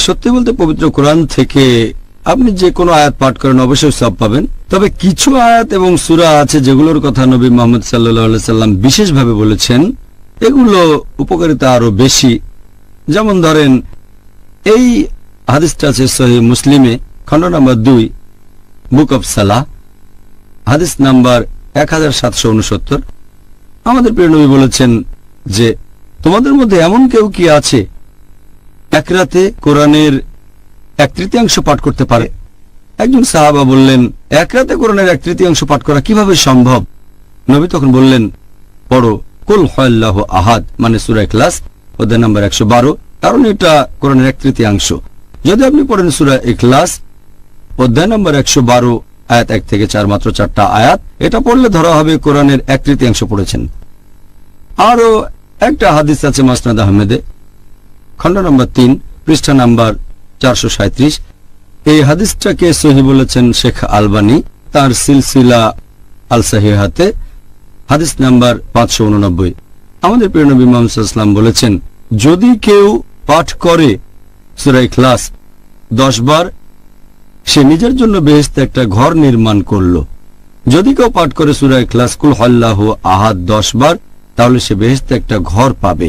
সত্যি বলতে পবিত্র কোরআন থেকে আপনি যে কোনো আয়াত পাঠ করেন অবশ্যই সওয়াব পাবেন। তবে কিছু আয়াত এবং সূরা আছে যেগুলোর কথা নবী মুহাম্মদ সাল্লাল্লাহু আলাইহি সাল্লাম বিশেষভাবে বলেছেন, এগুলো উপকারিতা আরো বেশি। যেমন ধরেন এই হাদিসটা আছে সহিহ মুসলিমে, খণ্ড নম্বর 2, বুক অফ সালাহ, হাদিস নাম্বার 1769। আমাদের প্রিয় নবী বলেছেন যে তোমাদের মধ্যে এমন কেউ কি আছে এক রাতে কোরআনের 1/3 পাঠ করতে পারে? একজন সাহাবা বললেন, এক রাতে কোরআনের 1/3 পাঠ করা কিভাবে সম্ভব? নবী তখন বললেন, পড়ো কুল হুয়াল্লাহু আহাদ, মানে সূরা ইখলাস, অধ্যায় নম্বর 112, কারণ এটা কোরআনের 1/3। যদি আপনি পড়েন সূরা ইখলাস অধ্যায় নম্বর 112 আয়াত 1 থেকে 4, মাত্র 4টা আয়াত, এটা পড়লে ধরা হবে কোরআনের 1/3 পড়েছেন। আরো একটা হাদিস আছে মাসনাদ আহমেদে, খণ্ড নম্বর 3, পৃষ্ঠা নাম্বার 437। এই হাদিসটাকে সহিহ বলেছেন শেখ আলবানী তার সিলসিলা আল সাহিহাতে, হাদিস নাম্বার 589। আমাদের প্রিয় নবী মুহাম্মদ সাল্লাল্লাহু আলাইহি ওয়াসাল্লাম বলেছেন, যদি কেউ পাঠ করে সূরা ইখলাস 10 বার, সে নিজের জন্য বেহেশতে একটা ঘর নির্মাণ করলো। যদি কেউ পাঠ করে সূরা ইখলাস কুল হুয়াল্লাহু আহাদ 10 বার, তাহলে সে বেহেশতে একটা ঘর পাবে।